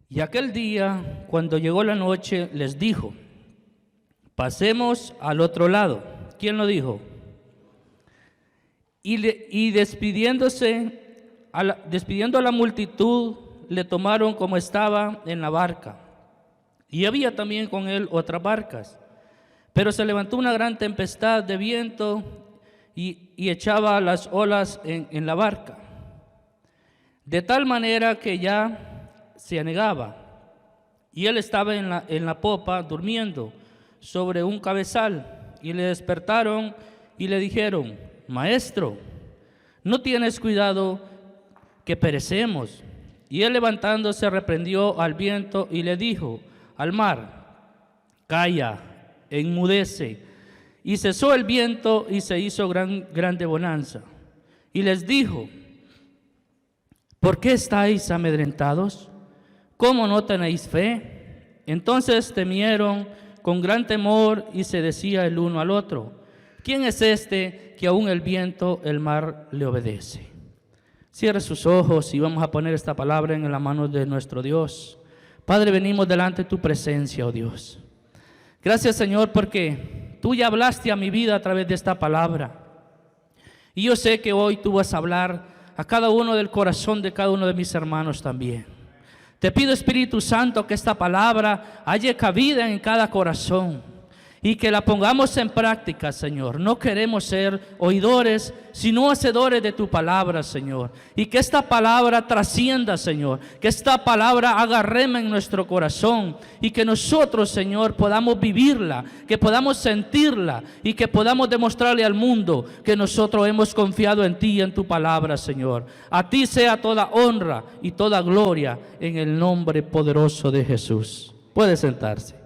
Y aquel día, cuando llegó la noche, les dijo: pasemos al otro lado. ¿Quién lo dijo? Y despidiendo a la multitud, le tomaron como estaba en la barca. Y había también con él otras barcas. Pero se levantó una gran tempestad de viento y echaba las olas en la barca, de tal manera que ya se anegaba. Y él estaba en la popa durmiendo sobre un cabezal. Y le despertaron y le dijeron: Maestro, ¿no tienes cuidado que perecemos? Y él, levantándose, reprendió al viento y le dijo al mar: calla, enmudece. Y cesó el viento y se hizo grande bonanza. Y les dijo: ¿por qué estáis amedrentados? ¿Cómo no tenéis fe? Entonces temieron con gran temor y se decía el uno al otro: ¿quién es este que aún el viento, el mar le obedece? Cierre sus ojos y vamos a poner esta palabra en la mano de nuestro Dios. Padre, venimos delante de tu presencia, oh Dios. Gracias, Señor, porque tú ya hablaste a mi vida a través de esta palabra. Y yo sé que hoy tú vas a hablar a cada uno del corazón de cada uno de mis hermanos también. Te pido, Espíritu Santo, que esta palabra haya cabida en cada corazón y que la pongamos en práctica, Señor. No queremos ser oidores, sino hacedores de tu palabra, Señor. Y que esta palabra trascienda, Señor. Que esta palabra haga rema en nuestro corazón y que nosotros, Señor, podamos vivirla, que podamos sentirla y que podamos demostrarle al mundo que nosotros hemos confiado en ti y en tu palabra, Señor. A ti sea toda honra y toda gloria en el nombre poderoso de Jesús. Puede sentarse.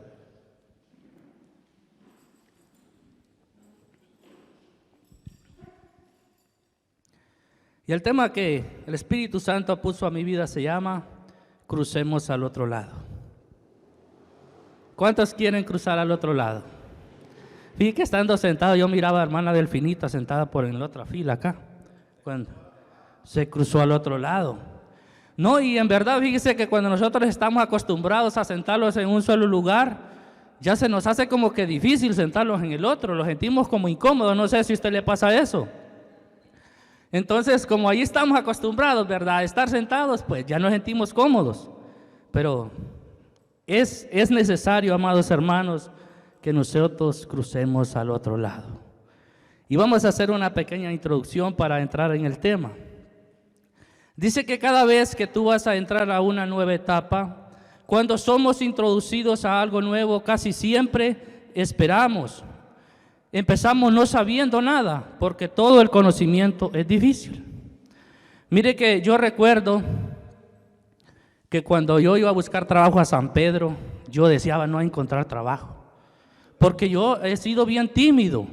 Y el tema que el Espíritu Santo puso a mi vida se llama: crucemos al otro lado. ¿Cuántos quieren cruzar al otro lado? Fíjate que estando sentado, yo miraba a la hermana Delfinita sentada en la otra fila acá, cuando se cruzó al otro lado. No, y en verdad, fíjese que cuando nosotros estamos acostumbrados a sentarlos en un solo lugar, ya se nos hace como que difícil sentarlos en el otro, los sentimos como incómodos. No sé si a usted le pasa eso. Entonces, como ahí estamos acostumbrados, ¿verdad?, a estar sentados, pues ya nos sentimos cómodos. Pero es necesario, amados hermanos, que nosotros crucemos al otro lado. Y vamos a hacer una pequeña introducción para entrar en el tema. Dice que cada vez que tú vas a entrar a una nueva etapa, cuando somos introducidos a algo nuevo, casi siempre empezamos no sabiendo nada, porque todo el conocimiento es difícil. Mire que yo recuerdo que cuando yo iba a buscar trabajo a San Pedro, yo deseaba no encontrar trabajo, porque yo he sido bien tímido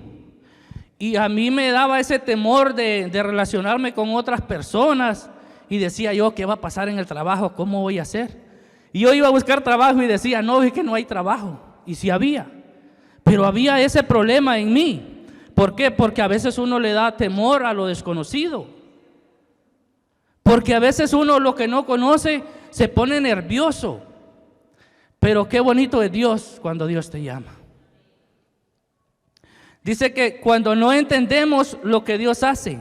y a mí me daba ese temor de relacionarme con otras personas, y decía yo: ¿qué va a pasar en el trabajo? ¿Cómo voy a hacer? Y yo iba a buscar trabajo y decía: no, es que no hay trabajo. Y sí había. Pero había ese problema en mí. ¿Por qué? Porque a veces uno le da temor a lo desconocido. Porque a veces uno, lo que no conoce, se pone nervioso. Pero qué bonito es Dios cuando Dios te llama. Dice que cuando no entendemos lo que Dios hace,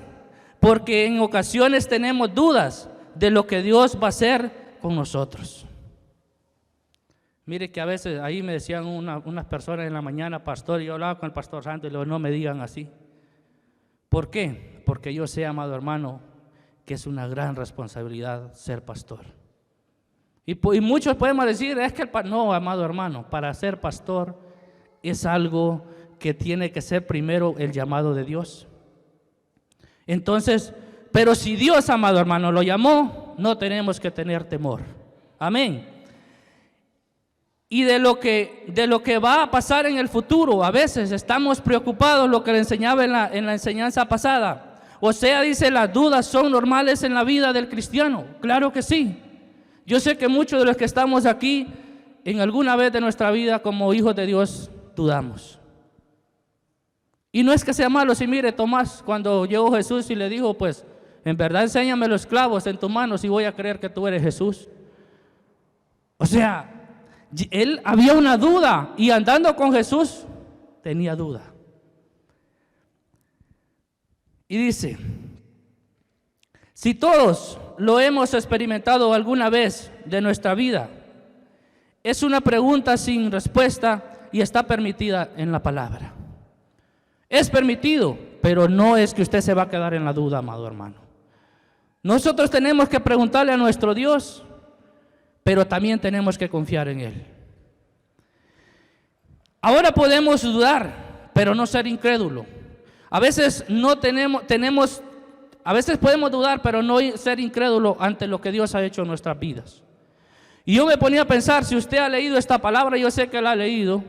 porque en ocasiones tenemos dudas de lo que Dios va a hacer con nosotros. Mire que a veces ahí me decían unas personas en la mañana: pastor, y yo hablaba con el pastor Santo y le digo: no me digan así. ¿Por qué? Porque yo sé, amado hermano, que es una gran responsabilidad ser pastor. Y muchos podemos decir: es que no, amado hermano, para ser pastor es algo que tiene que ser primero el llamado de Dios. Entonces, pero si Dios, amado hermano, lo llamó, no tenemos que tener temor. Amén. Y de lo que va a pasar en el futuro, a veces estamos preocupados, lo que le enseñaba en la enseñanza pasada. O sea, dice, las dudas son normales en la vida del cristiano. Claro que sí. Yo sé que muchos de los que estamos aquí, en alguna vez de nuestra vida como hijos de Dios, dudamos. Y no es que sea malo. Si mire, Tomás, cuando llegó Jesús y le dijo: pues, en verdad enséñame los clavos en tus manos y voy a creer que tú eres Jesús. O sea, él había una duda y andando con Jesús tenía duda. Y dice, si todos lo hemos experimentado alguna vez de nuestra vida, es una pregunta sin respuesta y está permitida en la palabra. Es permitido, pero no es que usted se va a quedar en la duda, amado hermano. Nosotros tenemos que preguntarle a nuestro Dios, pero también tenemos que confiar en Él. Ahora podemos dudar, pero no ser incrédulo. A veces a veces podemos dudar, pero no ser incrédulo ante lo que Dios ha hecho en nuestras vidas. Y yo me ponía a pensar, si usted ha leído esta palabra, yo sé que la ha leído.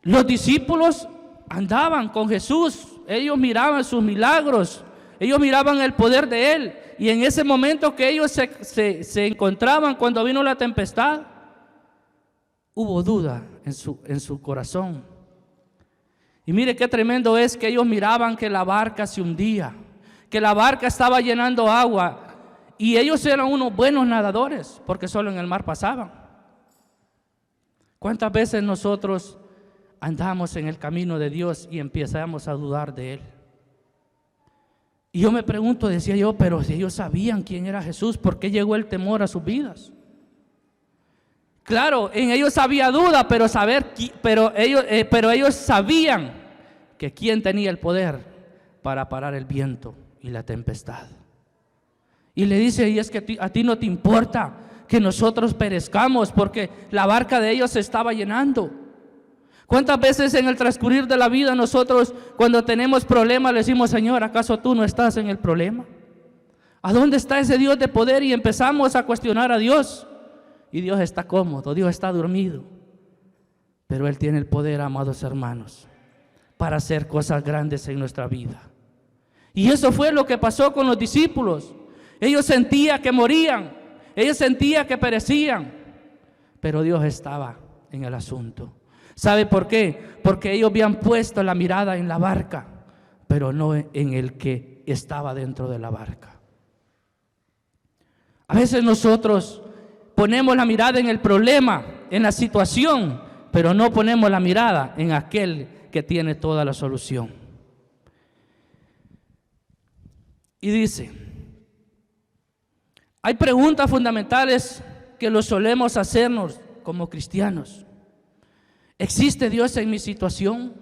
Los discípulos andaban con Jesús, ellos miraban sus milagros, ellos miraban el poder de Él. Y en ese momento que ellos se encontraban cuando vino la tempestad, hubo duda en su corazón. Y mire qué tremendo es que ellos miraban que la barca se hundía, que la barca estaba llenando agua, y ellos eran unos buenos nadadores, porque solo en el mar pasaban. ¿Cuántas veces nosotros andamos en el camino de Dios y empezamos a dudar de Él? Y yo me pregunto, decía yo, pero si ellos sabían quién era Jesús, ¿por qué llegó el temor a sus vidas? Claro, en ellos había duda, pero ellos sabían que quién tenía el poder para parar el viento y la tempestad. Y le dice, y es que a ti no te importa que nosotros perezcamos, porque la barca de ellos se estaba llenando. ¿Cuántas veces en el transcurrir de la vida nosotros, cuando tenemos problemas, le decimos, Señor, ¿acaso tú no estás en el problema? ¿A dónde está ese Dios de poder? Y empezamos a cuestionar a Dios. Y Dios está cómodo, Dios está dormido. Pero Él tiene el poder, amados hermanos, para hacer cosas grandes en nuestra vida. Y eso fue lo que pasó con los discípulos. Ellos sentían que morían, ellos sentían que perecían, pero Dios estaba en el asunto. ¿Sabe por qué? Porque ellos habían puesto la mirada en la barca, pero no en el que estaba dentro de la barca. A veces nosotros ponemos la mirada en el problema, en la situación, pero no ponemos la mirada en aquel que tiene toda la solución. Y dice, hay preguntas fundamentales que lo solemos hacernos como cristianos. ¿Existe Dios en mi situación?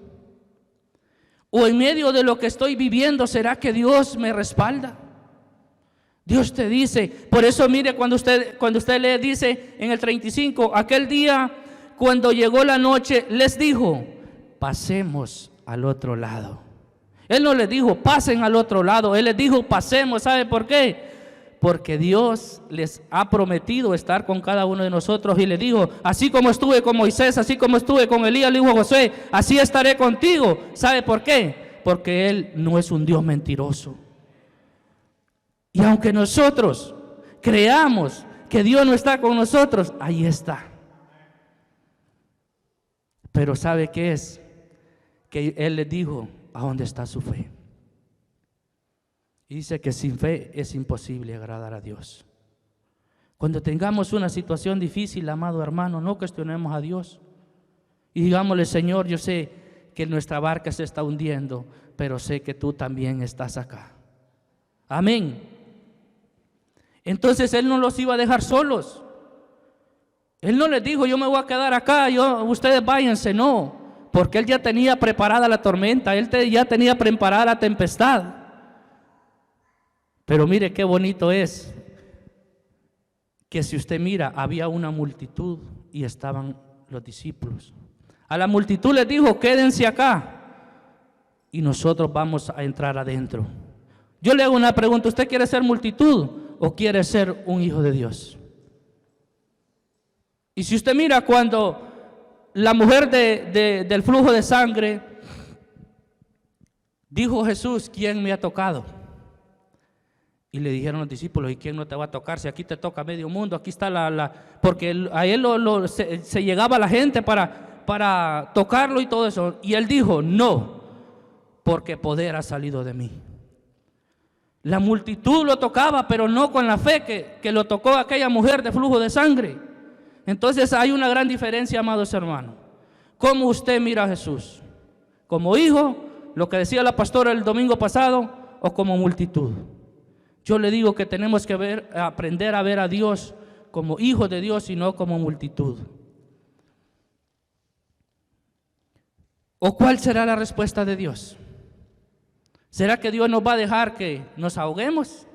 ¿O en medio de lo que estoy viviendo, será que Dios me respalda? Dios te dice, por eso mire cuando usted lee, dice en el 35, aquel día cuando llegó la noche les dijo, pasemos al otro lado. Él no les dijo, pasen al otro lado, Él les dijo, pasemos. ¿Sabe por qué? Porque Dios les ha prometido estar con cada uno de nosotros y le dijo, así como estuve con Moisés, así como estuve con Elías, le dijo a Josué, así estaré contigo. ¿Sabe por qué? Porque Él no es un Dios mentiroso. Y aunque nosotros creamos que Dios no está con nosotros, ahí está. Pero ¿sabe qué es? Que Él les dijo, ¿a dónde está su fe? Y dice que sin fe es imposible agradar a Dios. Cuando tengamos una situación difícil, amado hermano, no cuestionemos a Dios. Y digámosle, Señor, yo sé que nuestra barca se está hundiendo, pero sé que tú también estás acá. Amén. Entonces Él no los iba a dejar solos. Él no les dijo, yo me voy a quedar acá, ustedes váyanse, no. Porque Él ya tenía preparada la tormenta, Él ya tenía preparada la tempestad. Pero mire qué bonito es que si usted mira, había una multitud y estaban los discípulos. A la multitud les dijo, quédense acá y nosotros vamos a entrar adentro. Yo le hago una pregunta, ¿usted quiere ser multitud o quiere ser un hijo de Dios? Y si usted mira cuando la mujer del flujo de sangre, dijo Jesús, ¿quién me ha tocado? Y le dijeron los discípulos, ¿y quién no te va a tocar? Si aquí te toca medio mundo, aquí está porque a él se llegaba la gente para tocarlo y todo eso. Y él dijo, no, porque poder ha salido de mí. La multitud lo tocaba, pero no con la fe que lo tocó aquella mujer de flujo de sangre. Entonces hay una gran diferencia, amados hermanos. ¿Cómo usted mira a Jesús? ¿Como hijo, lo que decía la pastora el domingo pasado, o como multitud? Yo le digo que tenemos que aprender a ver a Dios como hijo de Dios y no como multitud. ¿O cuál será la respuesta de Dios? ¿Será que Dios nos va a dejar que nos ahoguemos?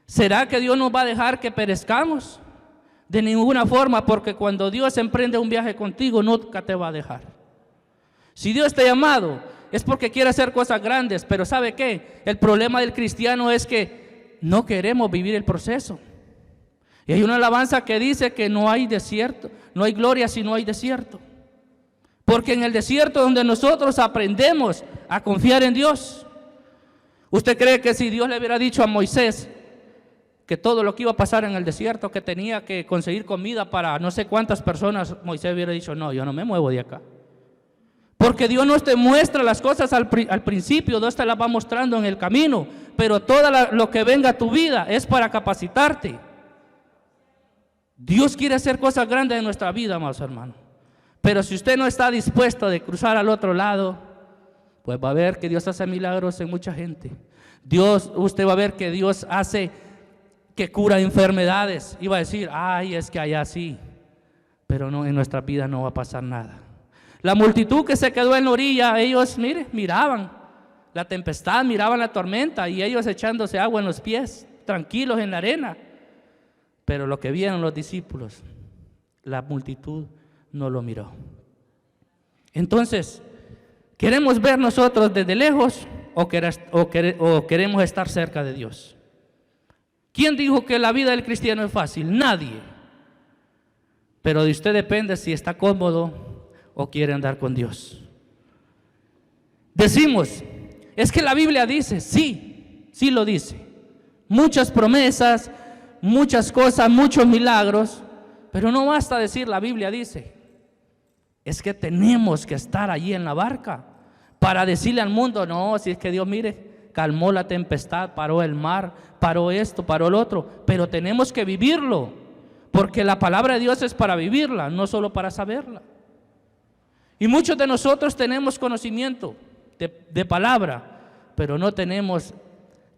¿Será que Dios nos va a dejar que perezcamos? De ninguna forma, porque cuando Dios emprende un viaje contigo, nunca te va a dejar. Si Dios te ha llamado, es porque quiere hacer cosas grandes, pero ¿sabe qué? El problema del cristiano es que no queremos vivir el proceso. Y hay una alabanza que dice que no hay desierto, no hay gloria si no hay desierto. Porque en el desierto donde nosotros aprendemos a confiar en Dios. ¿Usted cree que si Dios le hubiera dicho a Moisés que todo lo que iba a pasar en el desierto, que tenía que conseguir comida para no sé cuántas personas, Moisés hubiera dicho, no, yo no me muevo de acá? Porque Dios no te muestra las cosas al principio, Dios te las va mostrando en el camino, pero todo lo que venga a tu vida es para capacitarte. Dios quiere hacer cosas grandes en nuestra vida, amados hermanos. Pero si usted no está dispuesto de cruzar al otro lado, pues va a ver que Dios hace milagros en mucha gente. Usted va a ver que Dios hace que cura enfermedades. Y va a decir, ay, es que allá sí. Pero no, en nuestra vida no va a pasar nada. La multitud que se quedó en la orilla, ellos, miraban la tempestad, miraban la tormenta y ellos echándose agua en los pies, tranquilos en la arena. Pero lo que vieron los discípulos, la multitud no lo miró. Entonces, ¿queremos ver nosotros desde lejos o queremos estar cerca de Dios? ¿Quién dijo que la vida del cristiano es fácil? Nadie. Pero de usted depende si está cómodo o quiere andar con Dios. Decimos, es que la Biblia dice, sí lo dice. Muchas promesas, muchas cosas, muchos milagros, pero no basta decir la Biblia dice. Es que tenemos que estar allí en la barca para decirle al mundo, no, si es que Dios, mire, calmó la tempestad, paró el mar, paró esto, paró el otro, pero tenemos que vivirlo, porque la palabra de Dios es para vivirla, no solo para saberla. Y muchos de nosotros tenemos conocimiento de palabra, pero no tenemos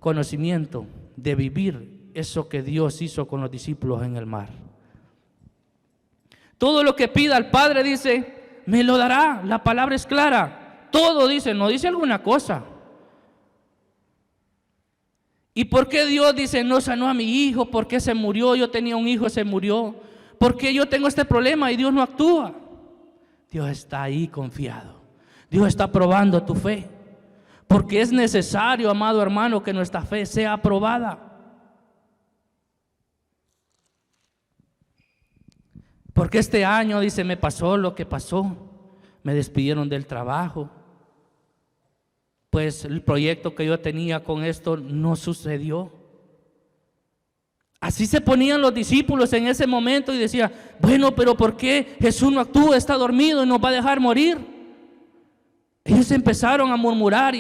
conocimiento de vivir eso que Dios hizo con los discípulos en el mar. Todo lo que pida al Padre, dice, me lo dará. La palabra es clara. Todo dice, no dice alguna cosa. ¿Y por qué Dios dice, no sanó a mi hijo? ¿Por qué se murió? Yo tenía un hijo, se murió. ¿Por qué yo tengo este problema y Dios no actúa? Dios está ahí confiado. Dios está probando tu fe. Porque es necesario, amado hermano, que nuestra fe sea aprobada. Porque este año, dice, me pasó lo que pasó. Me despidieron del trabajo. Pues el proyecto que yo tenía con esto no sucedió. Así se ponían los discípulos en ese momento y decían, bueno, pero ¿por qué Jesús no actúa? Está dormido y nos va a dejar morir. Ellos empezaron a murmurar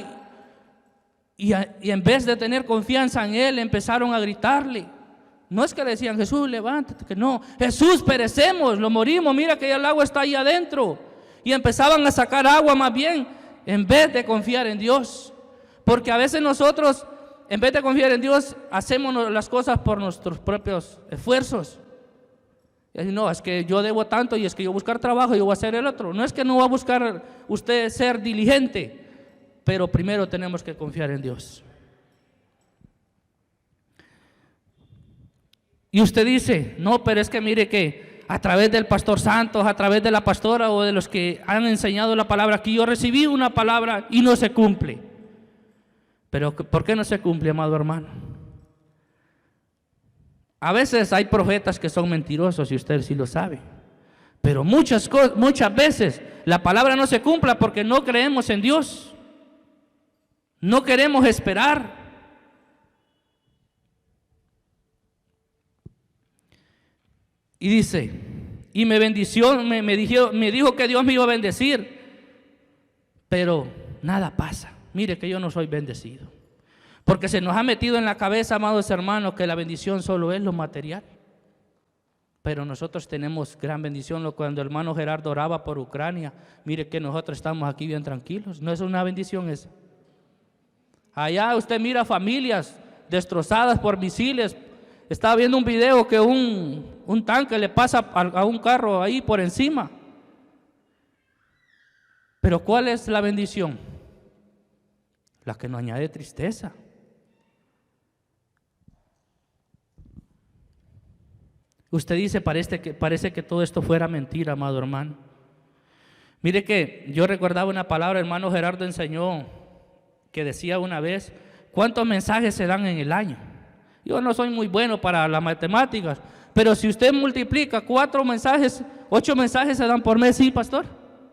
y en vez de tener confianza en Él, empezaron a gritarle. No es que le decían, Jesús, levántate, que no. Jesús, perecemos, lo morimos, mira que ya el agua está ahí adentro. Y empezaban a sacar agua más bien, en vez de confiar en Dios. Porque a veces nosotros, en vez de confiar en Dios, hacemos las cosas por nuestros propios esfuerzos. Y no, es que yo debo tanto y es que yo buscar trabajo y yo voy a hacer el otro. No es que no va a buscar usted ser diligente, pero primero tenemos que confiar en Dios. Y usted dice, no, pero es que mire que a través del pastor Santos, a través de la pastora o de los que han enseñado la palabra aquí, yo recibí una palabra y no se cumple. Pero ¿por qué no se cumple, amado hermano? A veces hay profetas que son mentirosos y usted sí lo sabe. Pero muchas veces la palabra no se cumpla porque no creemos en Dios. No queremos esperar. Y dice, y me bendició, me dijo que Dios me iba a bendecir, pero nada pasa. Mire que yo no soy bendecido, porque se nos ha metido en la cabeza, amados hermanos, que la bendición solo es lo material. Pero nosotros tenemos gran bendición. Cuando el hermano Gerardo oraba por Ucrania, mire que nosotros estamos aquí bien tranquilos. ¿No es una bendición esa? Allá usted mira familias destrozadas por misiles. Estaba viendo un video que un tanque le pasa a un carro ahí por encima. Pero ¿cuál es la bendición? La que nos añade tristeza. Usted dice, parece que todo esto fuera mentira, amado hermano. Mire que yo recordaba una palabra, hermano Gerardo enseñó, que decía una vez, ¿cuántos mensajes se dan en el año? Yo no soy muy bueno para las matemáticas, pero si usted multiplica 4 mensajes, 8 mensajes se dan por mes, ¿sí, pastor?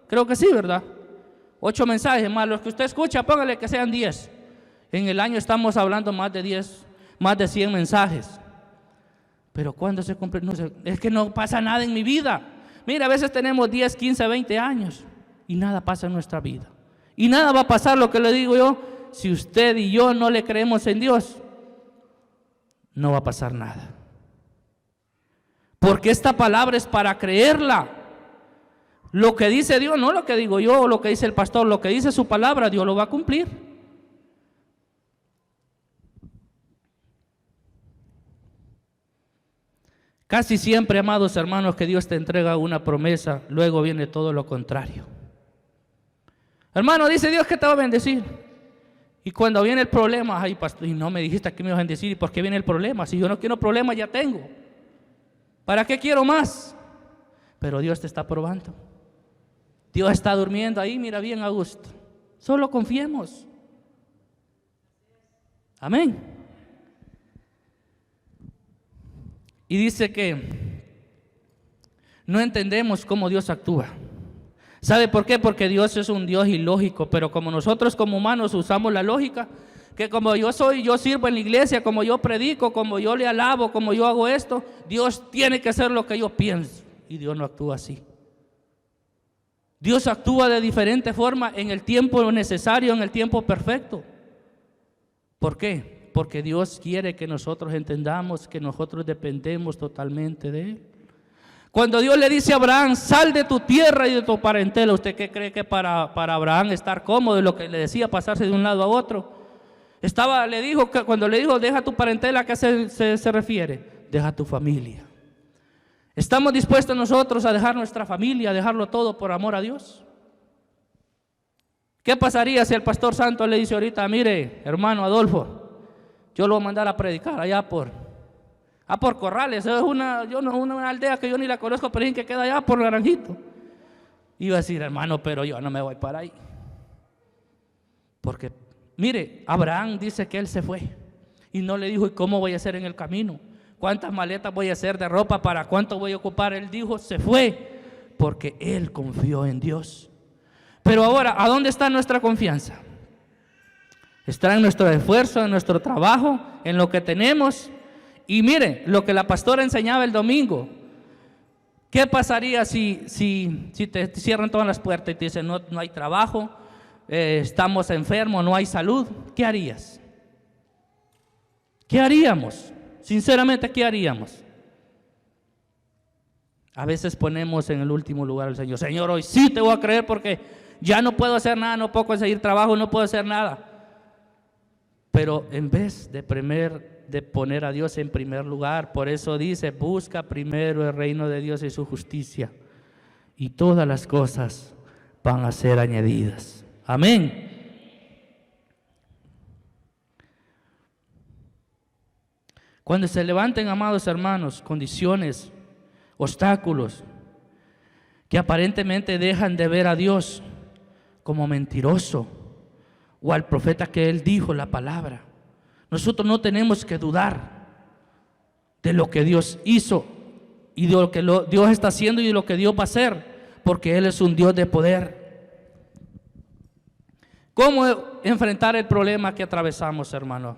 Creo que sí, ¿verdad? 8 mensajes más los que usted escucha, póngale que sean 10. En el año estamos hablando más de 100 mensajes. Pero ¿cuándo se cumple? No sé, es que no pasa nada en mi vida. Mira, a veces tenemos 10, 15, 20 años y nada pasa en nuestra vida. Y nada va a pasar, lo que le digo yo, si usted y yo no le creemos en Dios, no va a pasar nada. Porque esta palabra es para creerla. Lo que dice Dios, no lo que digo yo o lo que dice el pastor, lo que dice su palabra, Dios lo va a cumplir. Casi siempre, amados hermanos, que Dios te entrega una promesa, luego viene todo lo contrario. Hermano, dice Dios que te va a bendecir. Y cuando viene el problema, ay, pastor, y no me dijiste que me ibas a bendecir, ¿y por qué viene el problema? Si yo no quiero problemas, ya tengo. ¿Para qué quiero más? Pero Dios te está probando. Dios está durmiendo ahí, mira bien a gusto. Solo confiemos. Amén. Y dice que no entendemos cómo Dios actúa. ¿Sabe por qué? Porque Dios es un Dios ilógico, pero como nosotros como humanos usamos la lógica, que como yo sirvo en la iglesia, como yo predico, como yo le alabo, como yo hago esto, Dios tiene que hacer lo que yo pienso. Y Dios no actúa así. Dios actúa de diferente forma en el tiempo necesario, en el tiempo perfecto. ¿Por qué? Porque Dios quiere que nosotros entendamos que nosotros dependemos totalmente de Él. Cuando Dios le dice a Abraham, sal de tu tierra y de tu parentela, ¿usted qué cree que para Abraham estar cómodo de lo que le decía pasarse de un lado a otro? Cuando le dijo, deja tu parentela, ¿a qué se refiere? Deja tu familia. ¿Estamos dispuestos nosotros a dejar nuestra familia, a dejarlo todo por amor a Dios? ¿Qué pasaría si el pastor Santo le dice ahorita, mire, hermano Adolfo, yo lo voy a mandar a predicar allá por Corrales? Es una aldea que yo ni la conozco, pero que queda allá por Naranjito. Iba a decir, hermano, pero yo no me voy para ahí. Porque, mire, Abraham dice que él se fue y no le dijo, ¿y cómo voy a hacer en el camino? ¿Cuántas maletas voy a hacer de ropa? ¿Para cuánto voy a ocupar? Él dijo, se fue, porque él confió en Dios. Pero ahora, ¿a dónde está nuestra confianza? Está en nuestro esfuerzo, en nuestro trabajo, en lo que tenemos. Y mire, lo que la pastora enseñaba el domingo. ¿Qué pasaría si te cierran todas las puertas y te dicen no hay trabajo, estamos enfermos, no hay salud? ¿Qué harías? ¿Qué haríamos? Sinceramente, ¿qué haríamos? A veces ponemos en el último lugar al Señor. Señor, hoy sí te voy a creer porque ya no puedo hacer nada, no puedo conseguir trabajo, no puedo hacer nada. Pero en vez de poner a Dios en primer lugar, por eso dice, busca primero el reino de Dios y su justicia, y todas las cosas van a ser añadidas. Amén. Cuando se levanten, amados hermanos, condiciones, obstáculos, que aparentemente dejan de ver a Dios como mentiroso, o al profeta que él dijo la palabra, nosotros no tenemos que dudar de lo que Dios hizo y de lo que Dios está haciendo y de lo que Dios va a hacer, porque Él es un Dios de poder. ¿Cómo enfrentar el problema que atravesamos, hermano?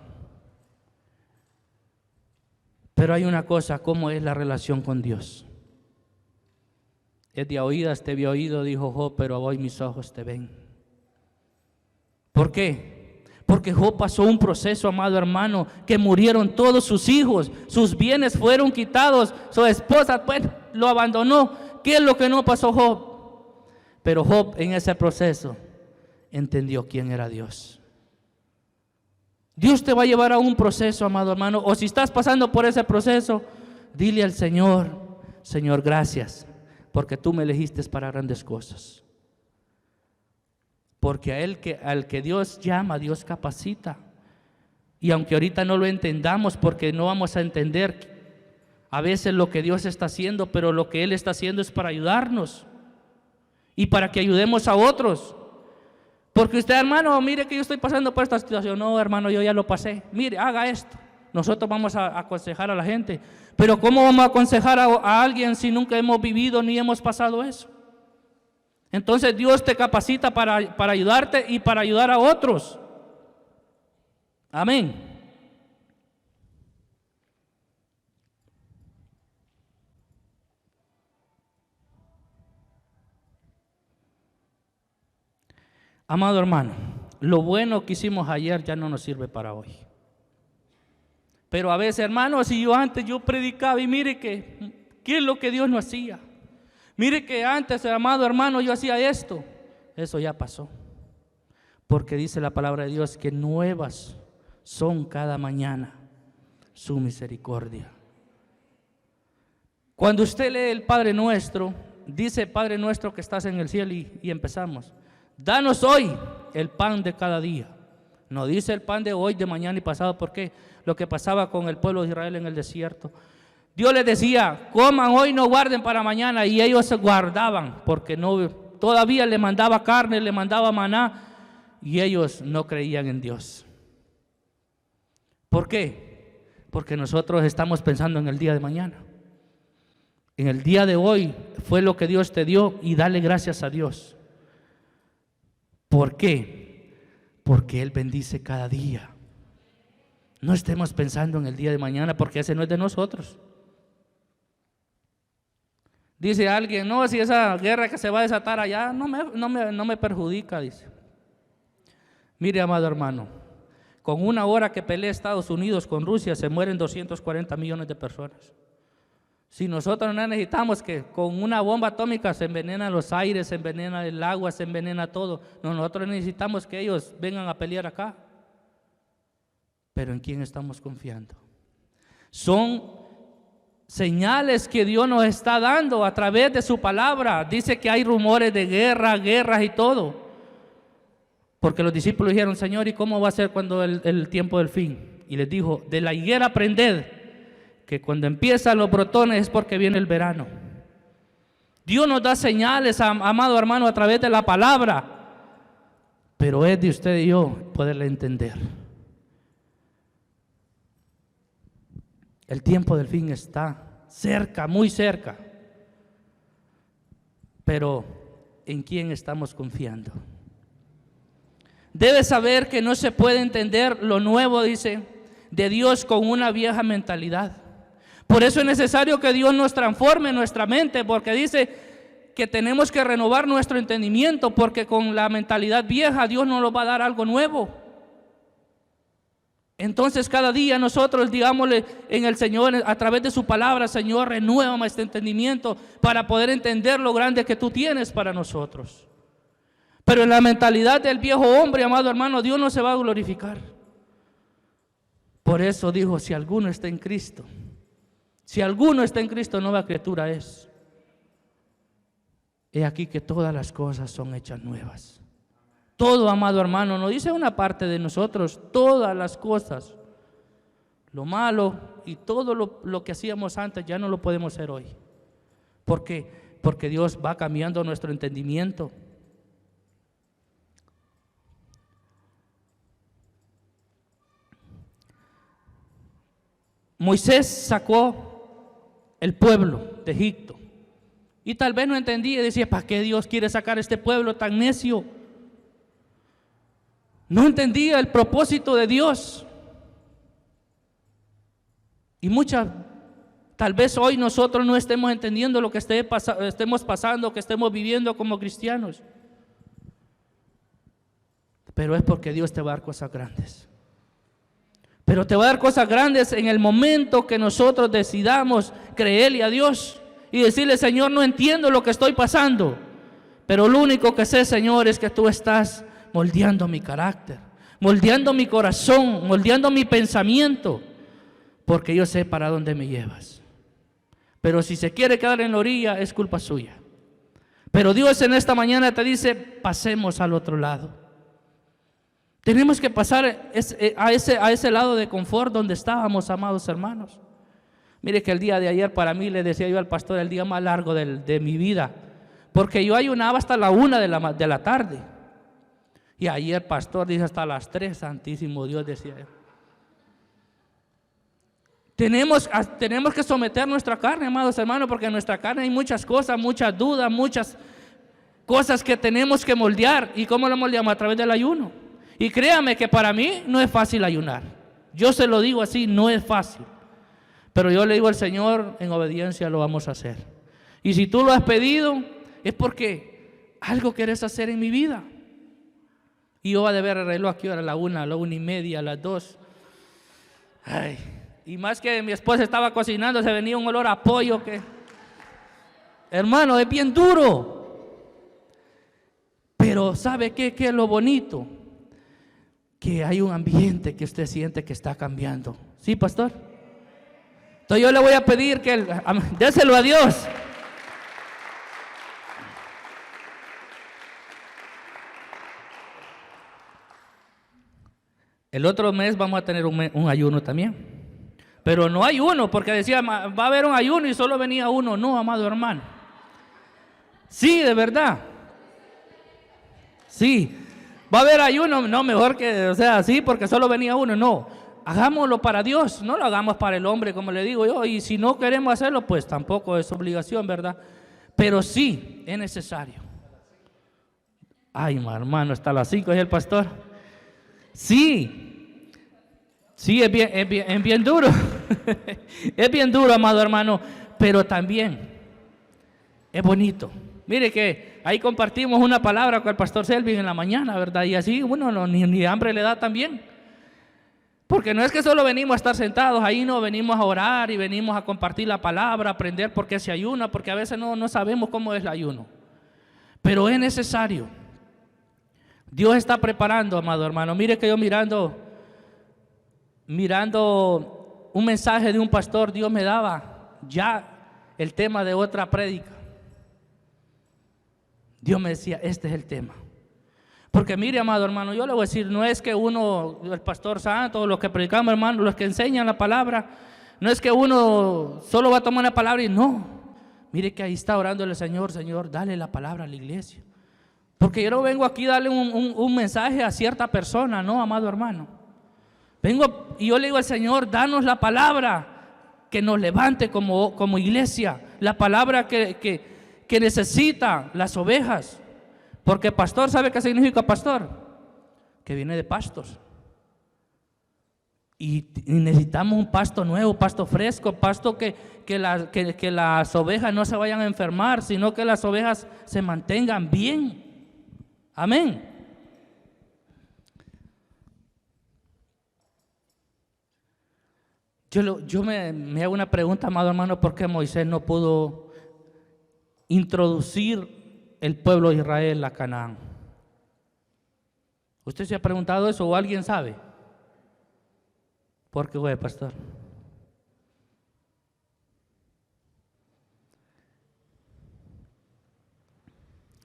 Pero hay una cosa, ¿cómo es la relación con Dios? Es de oídas te había oído, dijo Job, pero hoy mis ojos te ven. ¿Por qué? Porque Job pasó un proceso, amado hermano, que murieron todos sus hijos, sus bienes fueron quitados, su esposa, bueno, lo abandonó. ¿Qué es lo que no pasó Job? Pero Job en ese proceso entendió quién era Dios. Dios te va a llevar a un proceso, amado hermano, o si estás pasando por ese proceso, dile al Señor: Señor, gracias, porque tú me elegiste para grandes cosas. Porque al que Dios llama, Dios capacita. Y aunque ahorita no lo entendamos, porque no vamos a entender a veces lo que Dios está haciendo, pero lo que Él está haciendo es para ayudarnos y para que ayudemos a otros. Porque usted, hermano, mire que yo estoy pasando por esta situación. No, hermano, yo ya lo pasé. Mire, haga esto. Nosotros vamos a aconsejar a la gente. Pero ¿cómo vamos a aconsejar a alguien si nunca hemos vivido ni hemos pasado eso? Entonces Dios te capacita para ayudarte y para ayudar a otros. Amén. Amado hermano, lo bueno que hicimos ayer ya no nos sirve para hoy. Pero a veces, hermano, si yo predicaba y mire ¿qué es lo que Dios no hacía? Mire que antes, amado hermano, yo hacía esto. Eso ya pasó. Porque dice la palabra de Dios que nuevas son cada mañana su misericordia. Cuando usted lee el Padre Nuestro, dice: Padre nuestro que estás en el cielo, y empezamos: danos hoy el pan de cada día. No dice el pan de hoy, de mañana y pasado, porque lo que pasaba con el pueblo de Israel en el desierto. Dios les decía: coman hoy, no guarden para mañana, y ellos se guardaban, porque todavía le mandaba carne, le mandaba maná, y ellos no creían en Dios. ¿Por qué? Porque nosotros estamos pensando en el día de mañana. En el día de hoy fue lo que Dios te dio, y dale gracias a Dios. ¿Por qué? Porque Él bendice cada día. No estemos pensando en el día de mañana, porque ese no es de nosotros. Dice alguien: no, si esa guerra que se va a desatar allá no me perjudica, dice. Mire, amado hermano, con una hora que pelea Estados Unidos con Rusia se mueren 240 millones de personas. Si nosotros no necesitamos que con una bomba atómica se envenenan los aires, se envenena el agua, se envenena todo. No, nosotros necesitamos que ellos vengan a pelear acá. Pero ¿en quién estamos confiando? Son señales que Dios nos está dando a través de su palabra. Dice que hay rumores de guerras y todo. Porque los discípulos dijeron: Señor, ¿y cómo va a ser cuando el tiempo del fin? Y les dijo: de la higuera aprended que cuando empiezan los brotones es porque viene el verano. Dios nos da señales, amado hermano, a través de la palabra. Pero es de usted y yo poderle entender. El tiempo del fin está cerca, muy cerca. Pero ¿en quién estamos confiando? Debes saber que no se puede entender lo nuevo, dice, de Dios con una vieja mentalidad. Por eso es necesario que Dios nos transforme nuestra mente, porque dice que tenemos que renovar nuestro entendimiento, porque con la mentalidad vieja Dios no nos va a dar algo nuevo. Entonces cada día nosotros digámosle en el Señor, a través de su palabra: Señor, renuévame este entendimiento para poder entender lo grande que tú tienes para nosotros. Pero en la mentalidad del viejo hombre, amado hermano, Dios no se va a glorificar. Por eso dijo: si alguno está en Cristo, nueva criatura es. He aquí que todas las cosas son hechas nuevas. Todo, amado hermano, no dice una parte de nosotros, todas las cosas. Lo malo y todo lo que hacíamos antes ya no lo podemos hacer hoy. ¿Por qué? Porque Dios va cambiando nuestro entendimiento. Moisés sacó el pueblo de Egipto y tal vez no entendía y decía: ¿para qué Dios quiere sacar a este pueblo tan necio? No entendía el propósito de Dios. Y tal vez hoy nosotros no estemos entendiendo lo que estemos pasando, que estemos viviendo como cristianos. pero es porque Dios te va a dar cosas grandes. Pero te va a dar cosas grandes en el momento que nosotros decidamos creerle a Dios y decirle: Señor, no entiendo lo que estoy pasando, pero lo único que sé, Señor, es que tú estás moldeando mi carácter, moldeando mi corazón, moldeando mi pensamiento, porque yo sé para dónde me llevas. Pero si se quiere quedar en la orilla, es culpa suya. Pero Dios en esta mañana te dice: pasemos al otro lado. Tenemos que pasar a ese lado de confort donde estábamos, amados hermanos. Mire que el día de ayer, para mí, le decía yo al pastor, el día más largo de mi vida, porque yo ayunaba hasta la 1 de la tarde. Y ayer, pastor, dice hasta las 3, santísimo Dios, decía él. Tenemos que someter nuestra carne, amados hermanos, porque en nuestra carne hay muchas cosas, muchas dudas, muchas cosas que tenemos que moldear. ¿Y cómo lo moldeamos? A través del ayuno. Y créame que para mí no es fácil ayunar. Yo se lo digo así, no es fácil. Pero yo le digo al Señor, en obediencia lo vamos a hacer. Y si tú lo has pedido, es porque algo quieres hacer en mi vida. Y yo voy a ver el reloj aquí ahora a la 1, a la 1:30, a las 2. Ay, y más que mi esposa estaba cocinando, se venía un olor a pollo que... Hermano, es bien duro. Pero ¿sabe qué es lo bonito? Que hay un ambiente que usted siente que está cambiando. ¿Sí, pastor? Entonces yo le voy a pedir que déselo a Dios. El otro mes vamos a tener un ayuno también. Pero no ayuno, porque decía, va a haber un ayuno y solo venía uno. No, amado hermano. Sí, de verdad. Sí. Va a haber ayuno, no, mejor que, o sea, sí, porque solo venía uno. No, hagámoslo para Dios, no lo hagamos para el hombre, como le digo yo. Y si no queremos hacerlo, pues tampoco es obligación, ¿verdad? Pero sí, es necesario. Ay, hermano, hasta las 5 es el pastor. Sí, es bien duro. Es bien duro, amado hermano, pero también es bonito. Mire que ahí compartimos una palabra con el pastor Selvin en la mañana, ¿verdad? Y así uno ni hambre le da también. Porque no es que solo venimos a estar sentados ahí, no, venimos a orar y venimos a compartir la palabra, a aprender por qué se ayuna, porque a veces no sabemos cómo es el ayuno. Pero es necesario. Dios está preparando, amado hermano. Mire que yo mirando un mensaje de un pastor, Dios me daba ya el tema de otra prédica. Dios me decía, este es el tema. Porque mire, amado hermano, yo le voy a decir, no es que uno, el pastor santo, los que predicamos, hermano, los que enseñan la palabra, no es que uno solo va a tomar la palabra y no. Mire que ahí está orando el Señor, Señor, dale la palabra a la iglesia. Porque yo no vengo aquí a darle un mensaje a cierta persona, no, amado hermano. Vengo y yo le digo al Señor, danos la palabra que nos levante como iglesia, la palabra que necesitan las ovejas. Porque pastor, ¿sabe qué significa pastor? Que viene de pastos. Y necesitamos un pasto nuevo, pasto fresco, pasto que las ovejas no se vayan a enfermar, sino que las ovejas se mantengan bien. Amén. Yo me hago una pregunta, amado hermano, ¿por qué Moisés no pudo introducir el pueblo de Israel a Canaán? ¿Usted se ha preguntado eso o alguien sabe? ¿Por qué, güey, pastor?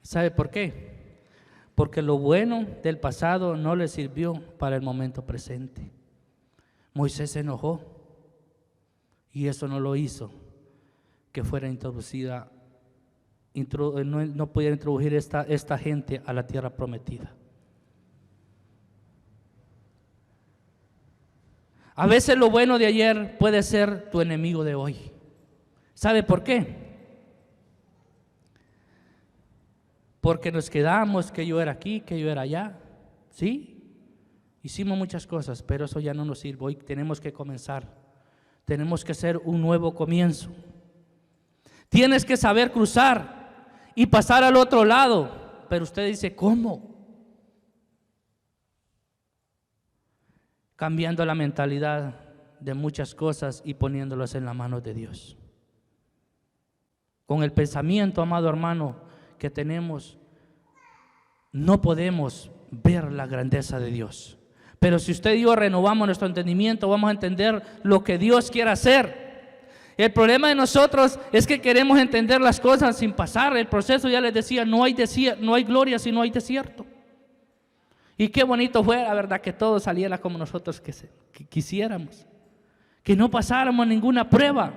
¿Sabe por qué? Porque lo bueno del pasado no le sirvió para el momento presente. Moisés se enojó y eso no lo hizo que fuera introducida, no pudiera introducir esta gente a la tierra prometida. A veces lo bueno de ayer puede ser tu enemigo de hoy. ¿Sabe por qué? Porque nos quedamos que yo era aquí, que yo era allá. ¿Sí? Hicimos muchas cosas, pero eso ya no nos sirve. Hoy tenemos que comenzar. Tenemos que hacer un nuevo comienzo. Tienes que saber cruzar y pasar al otro lado. Pero usted dice, ¿cómo? cambiando la mentalidad de muchas cosas y poniéndolas en las manos de Dios. Con el pensamiento, amado hermano, que tenemos, no podemos ver la grandeza de Dios. Pero si usted y yo renovamos nuestro entendimiento, vamos a entender lo que Dios quiere hacer. El problema de nosotros es que queremos entender las cosas sin pasar el proceso. Ya les decía, no hay gloria si no hay desierto. Y qué bonito fuera, verdad, que todo saliera como nosotros que quisiéramos, que no pasáramos ninguna prueba.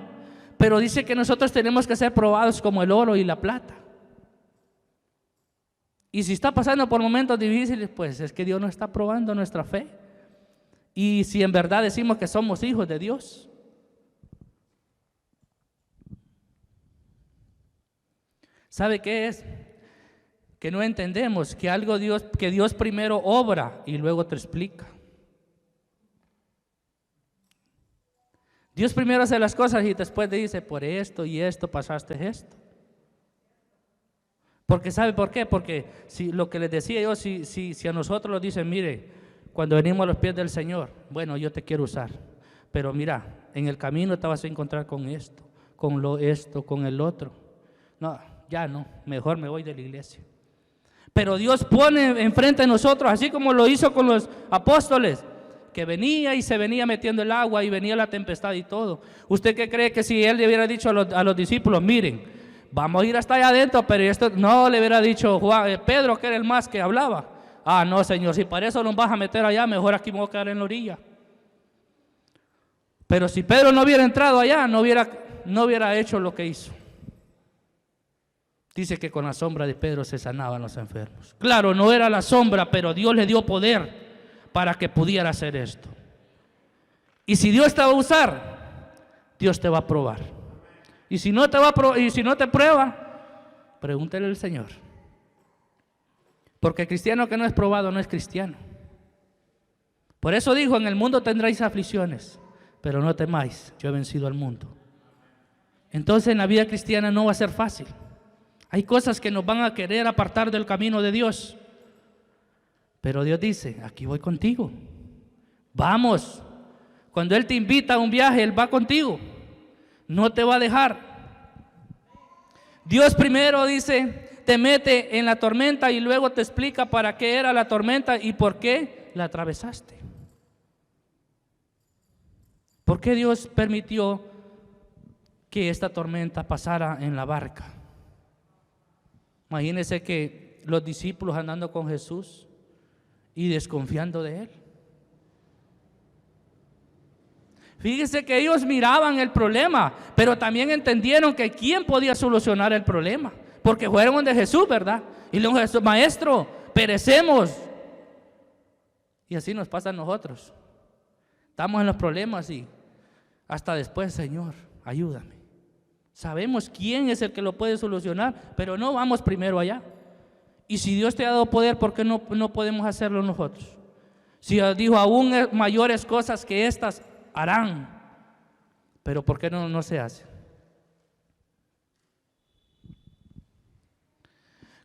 Pero dice que nosotros tenemos que ser probados como el oro y la plata. Y si está pasando por momentos difíciles, pues es que Dios nos está probando nuestra fe. Y si en verdad decimos que somos hijos de Dios. ¿Sabe qué es? Que no entendemos que que Dios primero obra y luego te explica. Dios primero hace las cosas y después te dice, por esto y esto pasaste esto. Porque ¿sabe por qué? Porque si lo que les decía yo, si a nosotros nos dicen, mire, cuando venimos a los pies del Señor, bueno, yo te quiero usar, pero mira, en el camino te vas a encontrar con esto, con el otro. No, ya no, mejor me voy de la iglesia. Pero Dios pone enfrente de nosotros, así como lo hizo con los apóstoles, que venía y se venía metiendo el agua y venía la tempestad y todo. ¿Usted qué cree que si Él le hubiera dicho a los discípulos, miren, vamos a ir hasta allá adentro, pero esto no le hubiera dicho Pedro, que era el más que hablaba? Ah, no, Señor, si para eso nos vas a meter allá, mejor aquí me voy a quedar en la orilla. Pero si Pedro no hubiera entrado allá, no hubiera hecho lo que hizo. Dice que con la sombra de Pedro se sanaban los enfermos. Claro, no era la sombra, pero Dios le dio poder para que pudiera hacer esto. Y si Dios te va a usar, Dios te va a probar. Y si no te prueba, pregúntele al Señor. Porque el cristiano que no es probado no es cristiano. Por eso dijo, en el mundo tendréis aflicciones, pero no temáis, yo he vencido al mundo. Entonces en la vida cristiana no va a ser fácil. Hay cosas que nos van a querer apartar del camino de Dios. Pero Dios dice, aquí voy contigo. Vamos. Cuando Él te invita a un viaje, Él va contigo. No te va a dejar. Dios primero dice, te mete en la tormenta y luego te explica para qué era la tormenta y por qué la atravesaste. ¿Por qué Dios permitió que esta tormenta pasara en la barca? Imagínense que los discípulos andando con Jesús y desconfiando de Él. Fíjense que ellos miraban el problema, pero también entendieron que quién podía solucionar el problema, porque fueron de Jesús, ¿verdad? Y le dijeron, Maestro, perecemos. Y así nos pasa a nosotros. Estamos en los problemas y hasta después, Señor, ayúdame. Sabemos quién es el que lo puede solucionar, pero no vamos primero allá. Y si Dios te ha dado poder, ¿por qué no podemos hacerlo nosotros? Si Dios dijo, aún mayores cosas que estas harán, pero ¿por qué no se hace?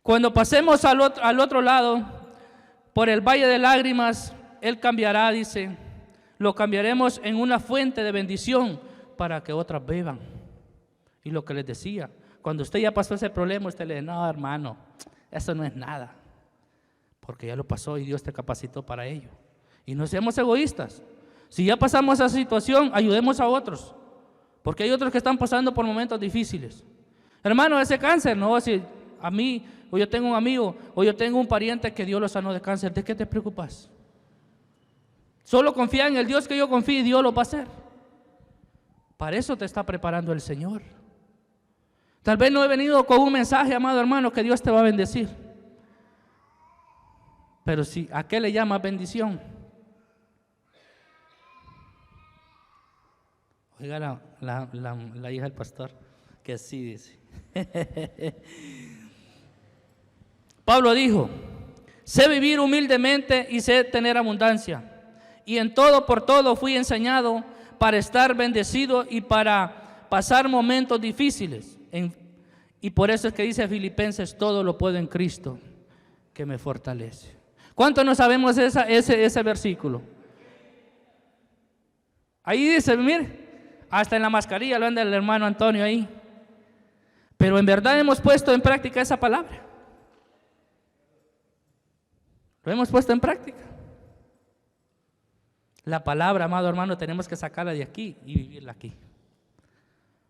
Cuando pasemos al otro lado, por el valle de lágrimas, Él cambiará, dice, lo cambiaremos en una fuente de bendición para que otras beban. Y lo que les decía, cuando usted ya pasó ese problema, usted le dice, no, hermano, eso no es nada, porque ya lo pasó y Dios te capacitó para ello. Y no seamos egoístas. Si ya pasamos esa situación, ayudemos a otros, porque hay otros que están pasando por momentos difíciles. Hermano, ese cáncer, no, si a mí, o yo tengo un amigo, o yo tengo un pariente que Dios lo sanó de cáncer, ¿de qué te preocupas? Solo confía en el Dios que yo confío y Dios lo va a hacer. Para eso te está preparando el Señor. Tal vez no he venido con un mensaje, amado hermano, que Dios te va a bendecir. Pero si, ¿a qué le llama bendición? Oiga la hija del pastor, que sí dice. Pablo dijo, sé vivir humildemente y sé tener abundancia. Y en todo por todo fui enseñado para estar bendecido y para pasar momentos difíciles. Y por eso es que dice Filipenses, todo lo puedo en Cristo que me fortalece. ¿Cuánto no sabemos ese versículo? Ahí dice, mire, hasta en la mascarilla lo anda el hermano Antonio ahí. Pero en verdad hemos puesto en práctica esa palabra. Lo hemos puesto en práctica. La palabra, amado hermano, tenemos que sacarla de aquí y vivirla aquí.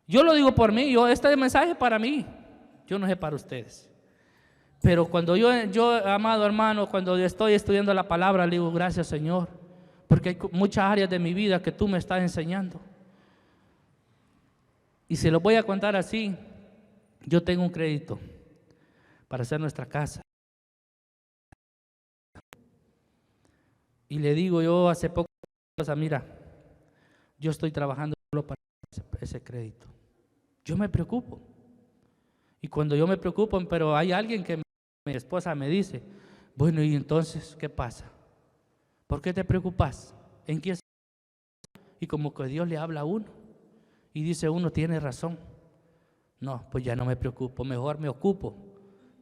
Yo lo digo por mí, este mensaje es para mí, yo no sé para ustedes. Pero cuando yo, amado hermano, cuando estoy estudiando la palabra, le digo, gracias Señor, porque hay muchas áreas de mi vida que tú me estás enseñando. Y se lo voy a contar así, yo tengo un crédito para hacer nuestra casa. Y le digo yo hace poco, mira, yo estoy trabajando solo para ese crédito. Yo me preocupo. Y cuando yo me preocupo, pero hay alguien que mi esposa me dice, bueno, ¿y entonces qué pasa? ¿Por qué te preocupas? ¿En qué? Y como que Dios le habla a uno y dice uno, tiene razón. No, pues ya no me preocupo, mejor me ocupo.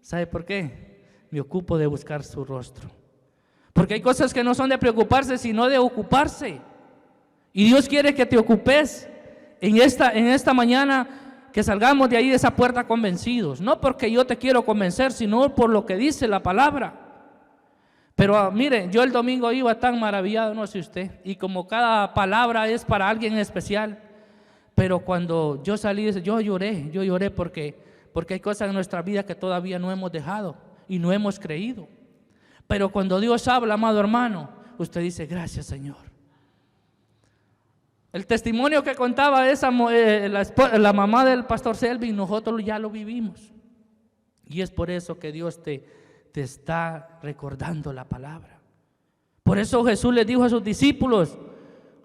¿Sabe por qué? Me ocupo de buscar su rostro. Porque hay cosas que no son de preocuparse, sino de ocuparse. Y Dios quiere que te ocupes en esta mañana, que salgamos de ahí de esa puerta convencidos. No porque yo te quiero convencer, sino por lo que dice la palabra. Pero mire, yo el domingo iba tan maravillado, no sé usted, y como cada palabra es para alguien en especial. Pero cuando yo salí, yo lloré porque hay cosas en nuestra vida que todavía no hemos dejado y no hemos creído. Pero cuando Dios habla, amado hermano, usted dice, gracias Señor. El testimonio que contaba la mamá del pastor Selvin, nosotros ya lo vivimos. Y es por eso que Dios te está recordando la palabra. Por eso Jesús les dijo a sus discípulos,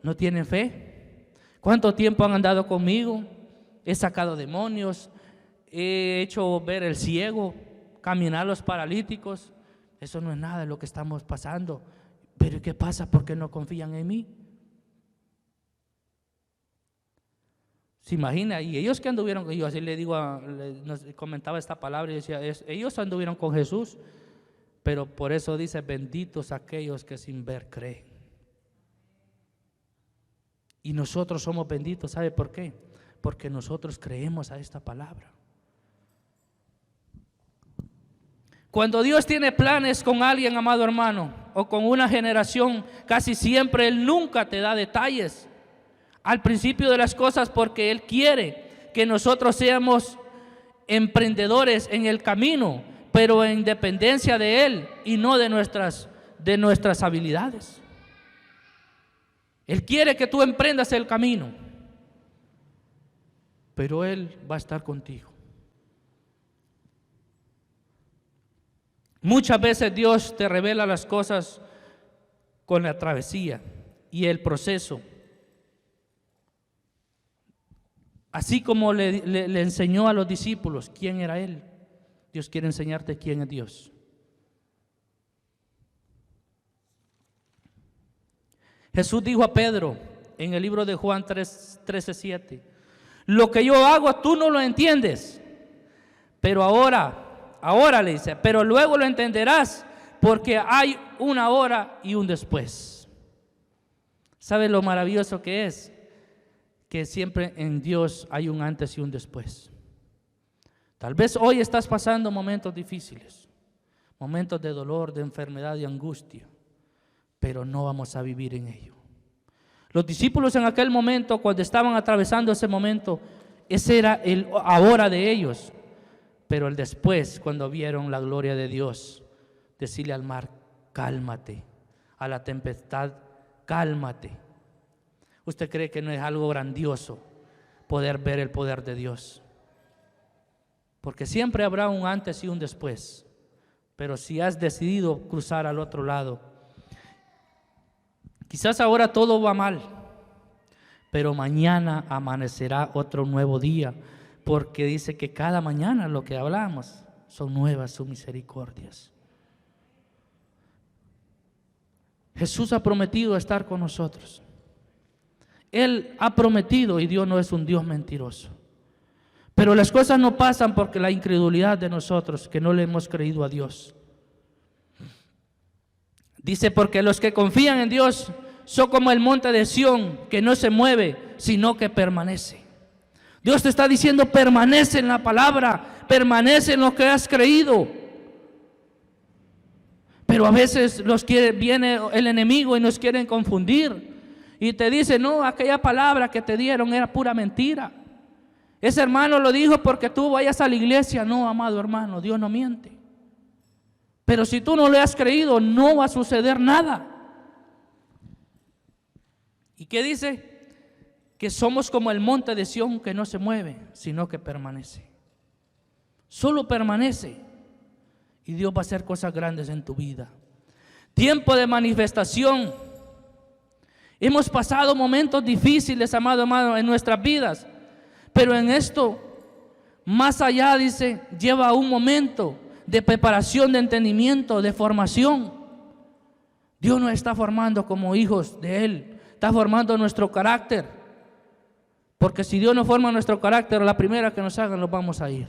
¿no tienen fe? ¿Cuánto tiempo han andado conmigo? He sacado demonios, he hecho ver el ciego, caminar los paralíticos. Eso no es nada de lo que estamos pasando. Pero ¿qué pasa? ¿Por qué no confían en mí? ¿Se imagina? Y ellos que anduvieron, yo así le digo, nos comentaba esta palabra y decía, ellos anduvieron con Jesús, pero por eso dice, benditos aquellos que sin ver creen. Y nosotros somos benditos, ¿sabe por qué? Porque nosotros creemos a esta palabra. Cuando Dios tiene planes con alguien, amado hermano, o con una generación, casi siempre Él nunca te da detalles al principio de las cosas, porque Él quiere que nosotros seamos emprendedores en el camino, pero en dependencia de Él y no de nuestras habilidades. Él quiere que tú emprendas el camino, pero Él va a estar contigo. Muchas veces Dios te revela las cosas con la travesía y el proceso. Así como le enseñó a los discípulos quién era Él, Dios quiere enseñarte quién es Dios. Jesús dijo a Pedro en el libro de Juan 13:7, lo que yo hago tú no lo entiendes, pero ahora le dice, pero luego lo entenderás, porque hay una hora y un después. ¿Sabe lo maravilloso que es? Que siempre en Dios hay un antes y un después. Tal vez hoy estás pasando momentos difíciles, momentos de dolor, de enfermedad, de angustia, pero no vamos a vivir en ello. Los discípulos en aquel momento, cuando estaban atravesando ese momento, ese era el ahora de ellos. Pero el después, cuando vieron la gloria de Dios, decirle al mar, cálmate, a la tempestad, cálmate. ¿Usted cree que no es algo grandioso poder ver el poder de Dios? Porque siempre habrá un antes y un después. Pero si has decidido cruzar al otro lado, quizás ahora todo va mal, pero mañana amanecerá otro nuevo día, porque dice que cada mañana, lo que hablamos, son nuevas sus misericordias. Jesús ha prometido estar con nosotros. Él ha prometido, y Dios no es un Dios mentiroso. Pero las cosas no pasan porque la incredulidad de nosotros, que no le hemos creído a Dios. Dice, porque los que confían en Dios son como el monte de Sión, que no se mueve, sino que permanece. Dios te está diciendo, permanece en la palabra, permanece en lo que has creído. Pero a veces viene el enemigo y nos quieren confundir. Y te dice, no, aquella palabra que te dieron era pura mentira. Ese hermano lo dijo porque tú vayas a la iglesia. No, amado hermano, Dios no miente. Pero si tú no le has creído, no va a suceder nada. ¿Y qué dice? Que somos como el monte de Sión, que no se mueve, sino que permanece. Solo permanece. Y Dios va a hacer cosas grandes en tu vida. Tiempo de manifestación. Hemos pasado momentos difíciles, amado, en nuestras vidas. Pero en esto, más allá, dice, lleva un momento de preparación, de entendimiento, de formación. Dios nos está formando como hijos de Él. Está formando nuestro carácter. Porque si Dios no forma nuestro carácter, la primera que nos hagan nos vamos a ir.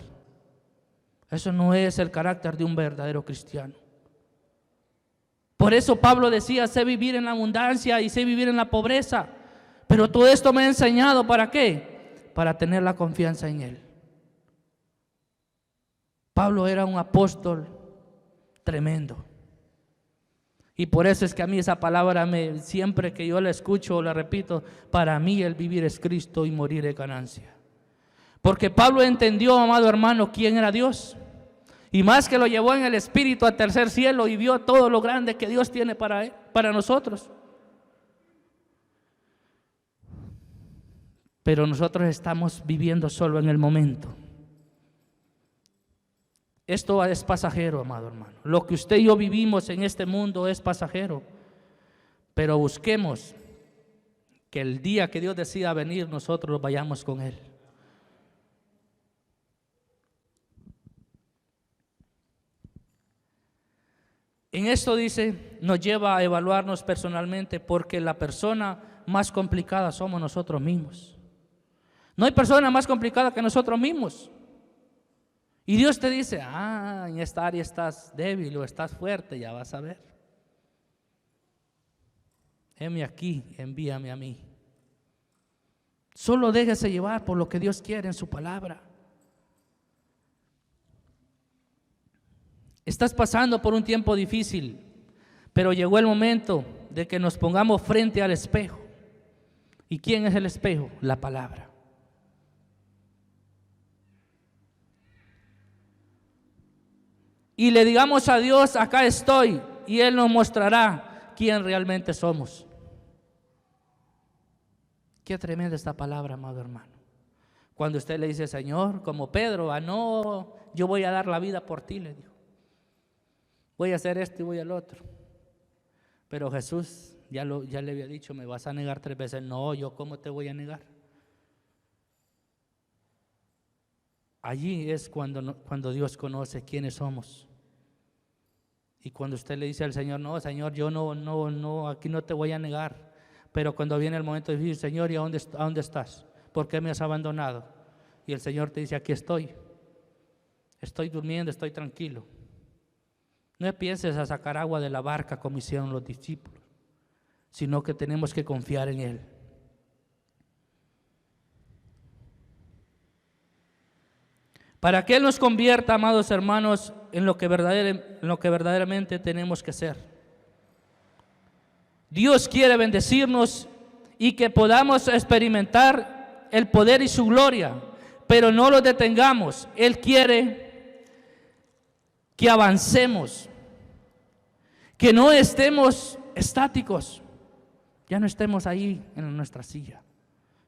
Eso no es el carácter de un verdadero cristiano. Por eso Pablo decía, sé vivir en la abundancia y sé vivir en la pobreza. Pero todo esto me ha enseñado, ¿para qué? Para tener la confianza en Él. Pablo era un apóstol tremendo. Y por eso es que a mí esa palabra, siempre que yo la escucho o la repito, para mí el vivir es Cristo y morir es ganancia. Porque Pablo entendió, amado hermano, quién era Dios. Y más que lo llevó en el Espíritu al tercer cielo y vio todo lo grande que Dios tiene para él, para nosotros. Pero nosotros estamos viviendo solo en el momento. Esto es pasajero, amado hermano. Lo que usted y yo vivimos en este mundo es pasajero. Pero busquemos que el día que Dios decida venir, nosotros vayamos con Él. En esto dice, nos lleva a evaluarnos personalmente, porque la persona más complicada somos nosotros mismos. No hay persona más complicada que nosotros mismos. Y Dios te dice, en esta área estás débil o estás fuerte, ya vas a ver. Heme aquí, envíame a mí. Solo déjese llevar por lo que Dios quiere en su palabra. Estás pasando por un tiempo difícil, pero llegó el momento de que nos pongamos frente al espejo. ¿Y quién es el espejo? La palabra. Y le digamos a Dios, acá estoy, y Él nos mostrará quién realmente somos. Qué tremenda esta palabra, amado hermano. Cuando usted le dice, Señor, como Pedro, no, yo voy a dar la vida por ti, le dijo. Voy a hacer esto y voy al otro. Pero Jesús ya le había dicho, me vas a negar 3 veces. No, yo cómo te voy a negar. Allí es cuando Dios conoce quiénes somos. Y cuando usted le dice al Señor, no, Señor, yo no, aquí no te voy a negar. Pero cuando viene el momento de decir, Señor, ¿y a dónde estás? ¿Por qué me has abandonado? Y el Señor te dice, aquí estoy. Estoy durmiendo, estoy tranquilo. No pienses a sacar agua de la barca como hicieron los discípulos, sino que tenemos que confiar en Él. Para que Él nos convierta, amados hermanos, en lo que verdaderamente tenemos que ser. Dios quiere bendecirnos y que podamos experimentar el poder y su gloria, pero no lo detengamos. Él quiere que avancemos, que no estemos estáticos, ya no estemos ahí en nuestra silla.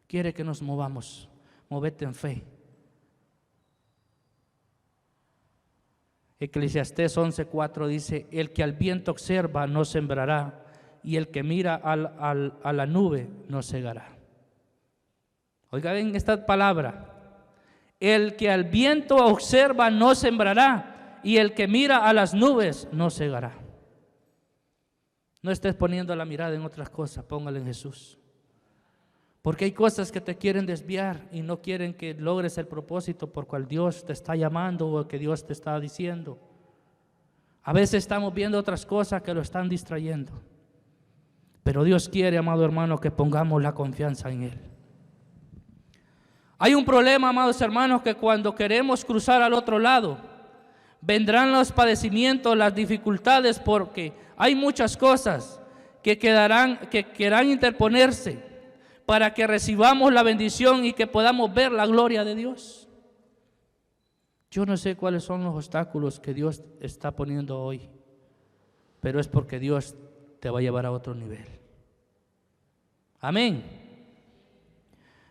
Quiere que nos movamos, movete en fe. Eclesiastés 11:4 dice, el que al viento observa no sembrará, y el que mira a la nube no segará. Oiga bien esta palabra, el que al viento observa no sembrará, y el que mira a las nubes no segará. No estés poniendo la mirada en otras cosas, póngala en Jesús. Porque hay cosas que te quieren desviar y no quieren que logres el propósito por cual Dios te está llamando o que Dios te está diciendo. A veces estamos viendo otras cosas que lo están distrayendo. Pero Dios quiere, amado hermano, que pongamos la confianza en Él. Hay un problema, amados hermanos, que cuando queremos cruzar al otro lado, vendrán los padecimientos, las dificultades, porque hay muchas cosas que querrán interponerse para que recibamos la bendición y que podamos ver la gloria de Dios. Yo no sé cuáles son los obstáculos que Dios está poniendo hoy, pero es porque Dios te va a llevar a otro nivel. Amén.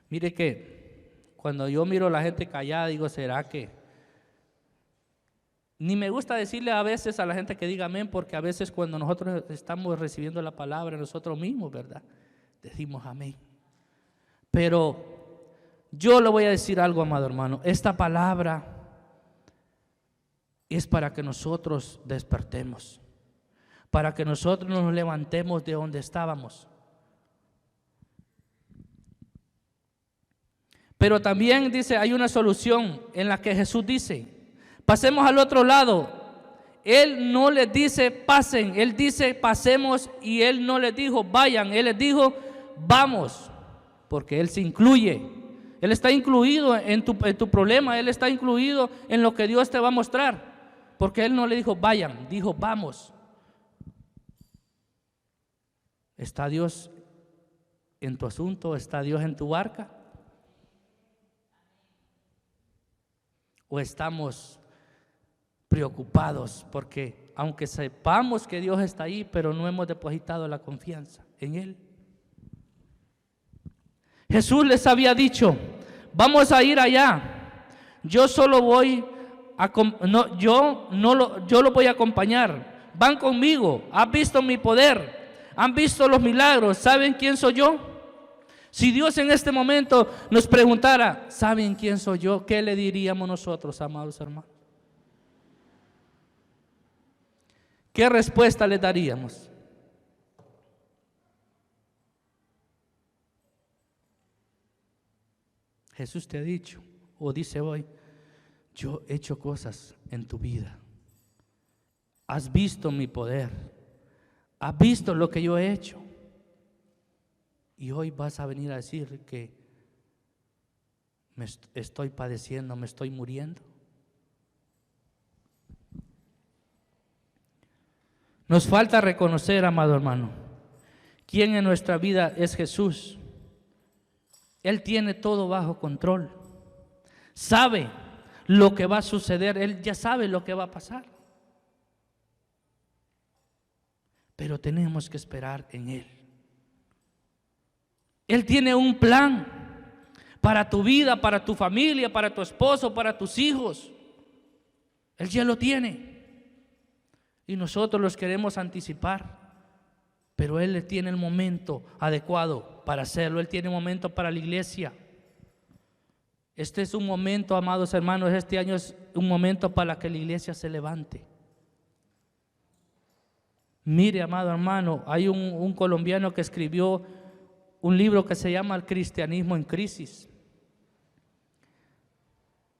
Mire que cuando yo miro a la gente callada, digo, ¿será que? Ni me gusta decirle a veces a la gente que diga amén, porque a veces cuando nosotros estamos recibiendo la palabra nosotros mismos, ¿verdad? Decimos amén. Pero yo le voy a decir algo, amado hermano. Esta palabra es para que nosotros despertemos, para que nosotros nos levantemos de donde estábamos. Pero también dice, hay una solución en la que Jesús dice, pasemos al otro lado. Él no les dice pasen, Él dice pasemos, y Él no les dijo vayan, Él les dijo vamos, porque Él se incluye. Él está incluido en tu problema, Él está incluido en lo que Dios te va a mostrar, porque Él no le dijo vayan, dijo vamos. ¿Está Dios en tu asunto? ¿Está Dios en tu barca? ¿O estamos preocupados porque aunque sepamos que Dios está ahí, pero no hemos depositado la confianza en Él? Jesús les había dicho, vamos a ir allá. Yo solo voy yo lo voy a acompañar. Van conmigo. ¿Han visto mi poder? ¿Han visto los milagros? ¿Saben quién soy yo? Si Dios en este momento nos preguntara, ¿saben quién soy yo? ¿Qué le diríamos nosotros, amados hermanos? ¿Qué respuesta le daríamos? Jesús te ha dicho, o dice hoy, yo he hecho cosas en tu vida. Has visto mi poder. Has visto lo que yo he hecho. Y hoy vas a venir a decir que me estoy padeciendo, me estoy muriendo. Nos falta reconocer, amado hermano, quién en nuestra vida es Jesús. Él tiene todo bajo control. Sabe lo que va a suceder. Él ya sabe lo que va a pasar. Pero tenemos que esperar en Él. Él tiene un plan para tu vida, para tu familia, para tu esposo, para tus hijos. Él ya lo tiene. Y nosotros los queremos anticipar. Pero Él tiene el momento adecuado para hacerlo. Él tiene un momento para la iglesia. Este es un momento, amados hermanos, este año es un momento para que la iglesia se levante. Mire, amado hermano, hay un colombiano que escribió un libro que se llama El cristianismo en crisis.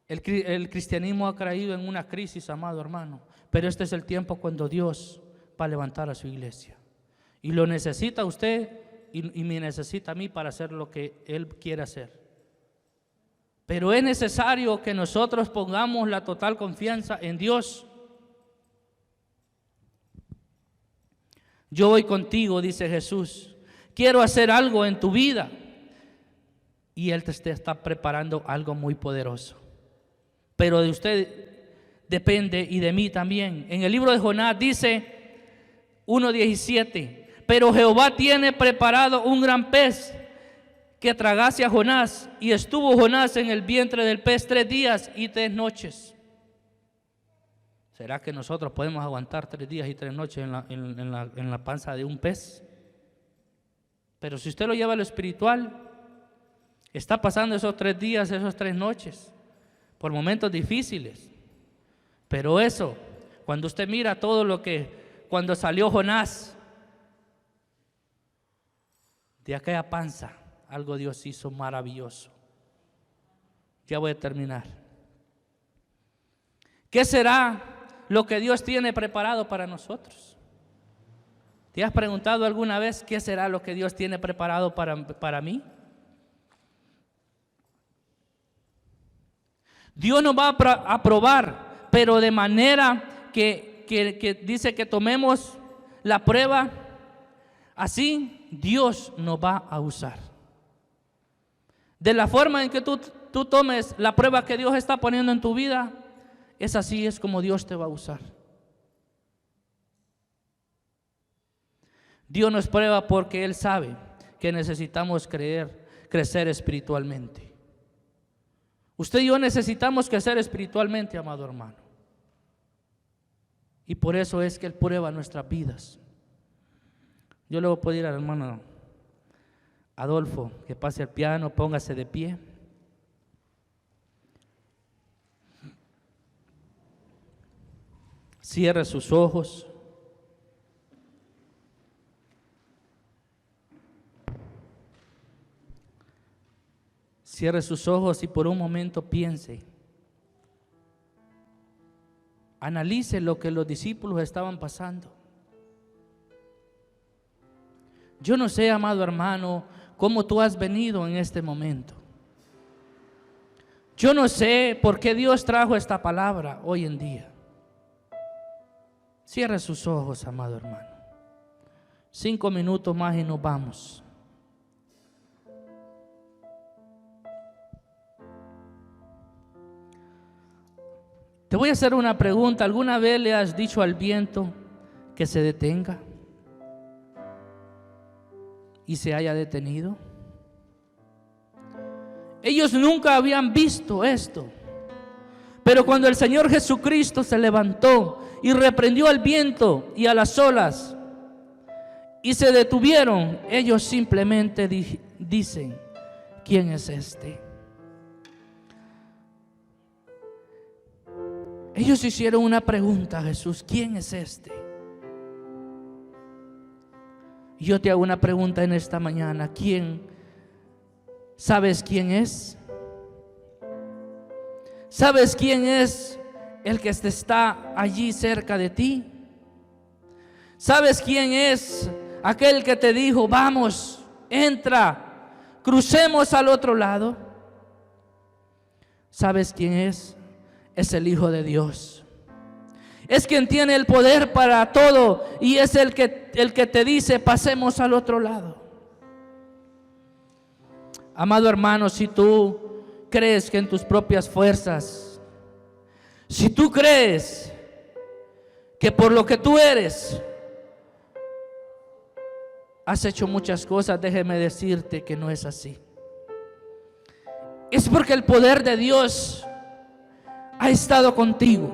El cristianismo ha caído en una crisis, amado hermano, pero este es el tiempo cuando Dios va a levantar a su iglesia. Y lo necesita usted y me necesita a mí para hacer lo que Él quiere hacer. Pero es necesario que nosotros pongamos la total confianza en Dios. Yo voy contigo, dice Jesús. Quiero hacer algo en tu vida. Y Él te está preparando algo muy poderoso. Pero de usted depende y de mí también. En el libro de Jonás dice 1:17. Pero Jehová tiene preparado un gran pez que tragase a Jonás. Y estuvo Jonás en el vientre del pez 3 días y 3 noches. ¿Será que nosotros podemos aguantar 3 días y 3 noches en la panza de un pez? Pero si usted lo lleva a lo espiritual, está pasando esos 3 días, esos 3 noches, por momentos difíciles. Pero eso, cuando usted mira todo lo que, cuando salió Jonás de aquella panza, algo Dios hizo maravilloso. Ya voy a terminar. ¿Qué será lo que Dios tiene preparado para nosotros? ¿Te has preguntado alguna vez qué será lo que Dios tiene preparado para mí? Dios nos va a probar, pero de manera que dice que tomemos la prueba, así Dios nos va a usar. De la forma en que tú tomes la prueba que Dios está poniendo en tu vida, es como Dios te va a usar. Dios nos prueba porque Él sabe que necesitamos crecer espiritualmente. Usted y yo necesitamos crecer espiritualmente, amado hermano. Y por eso es que Él prueba nuestras vidas. Yo le voy a pedir al hermano Adolfo que pase el piano, póngase de pie. Cierre sus ojos. Cierre sus ojos y por un momento piense. Analice lo que los discípulos estaban pasando. Yo no sé, amado hermano, cómo tú has venido en este momento. Yo no sé por qué Dios trajo esta palabra hoy en día. Cierre sus ojos, amado hermano. 5 minutos más y nos vamos. Te voy a hacer una pregunta. ¿Alguna vez le has dicho al viento que se detenga y se haya detenido? Ellos nunca habían visto esto, pero cuando el Señor Jesucristo se levantó y reprendió al viento y a las olas y se detuvieron, ellos simplemente dicen: ¿quién es este? Ellos hicieron una pregunta a Jesús: ¿quién es este? Yo te hago una pregunta en esta mañana: ¿sabes quién es? ¿Sabes quién es el que está allí cerca de ti? ¿Sabes quién es aquel que te dijo: vamos, entra, crucemos al otro lado? ¿Sabes quién es? Es el Hijo de Dios. Es quien tiene el poder para todo y es el que te dice: pasemos al otro lado. Amado hermano, si tú crees que en tus propias fuerzas, si tú crees que por lo que tú eres has hecho muchas cosas, déjeme decirte que no es así. Es porque el poder de Dios ha estado contigo.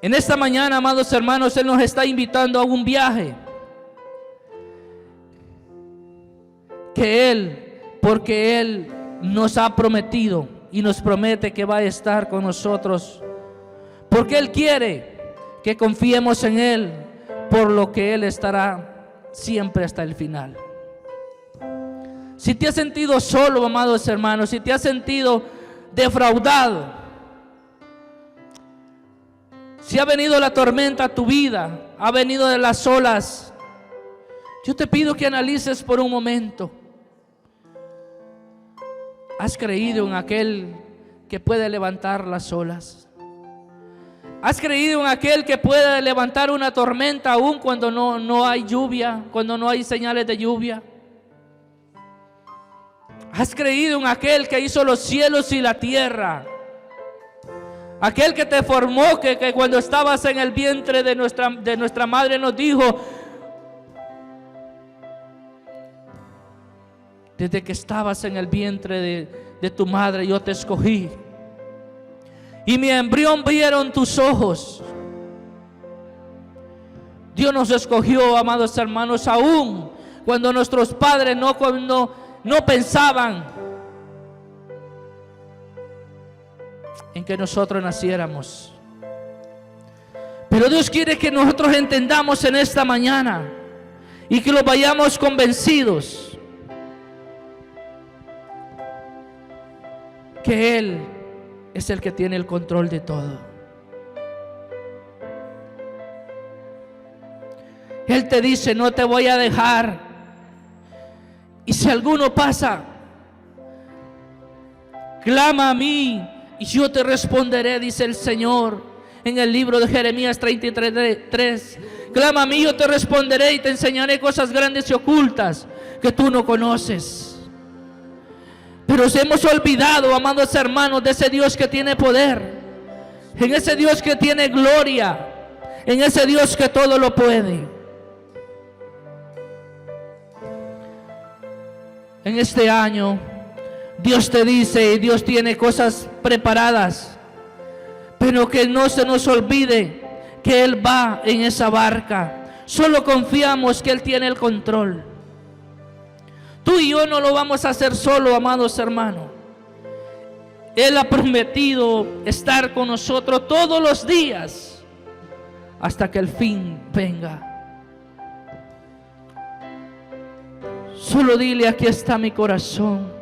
En esta mañana, amados hermanos, Él nos está invitando a un viaje porque Él nos ha prometido y nos promete que va a estar con nosotros, porque Él quiere que confiemos en Él, por lo que Él estará siempre hasta el final. Si te has sentido solo, amados hermanos, si te has sentido defraudado, si ha venido la tormenta a tu vida, ha venido de las olas, yo te pido que analices por un momento. ¿Has creído en aquel que puede levantar las olas? ¿Has creído en aquel que puede levantar una tormenta aún cuando no hay lluvia, cuando no hay señales de lluvia? ¿Has creído en aquel que hizo los cielos y la tierra? Aquel que te formó, que cuando estabas en el vientre de nuestra madre nos dijo: desde que estabas en el vientre de tu madre yo te escogí, y mi embrión vieron tus ojos. Dios nos escogió, amados hermanos, aún cuando nuestros padres no pensaban en que nosotros naciéramos. Pero Dios quiere que nosotros entendamos en esta mañana y que lo vayamos convencidos que Él es el que tiene el control de todo. Él te dice: no te voy a dejar. Y si alguno pasa, clama a mí y yo te responderé, dice el Señor en el libro de Jeremías 33:3. Clama a mí, yo te responderé y te enseñaré cosas grandes y ocultas que tú no conoces. Pero nos hemos olvidado, amados hermanos, de ese Dios que tiene poder, en ese Dios que tiene gloria, en ese Dios que todo lo puede. En este año Dios te dice, y Dios tiene cosas preparadas, pero que no se nos olvide que Él va en esa barca. Solo confiamos que Él tiene el control. Tú y yo no lo vamos a hacer solo, amados hermanos. Él ha prometido estar con nosotros todos los días hasta que el fin venga. Solo dile: aquí está mi corazón.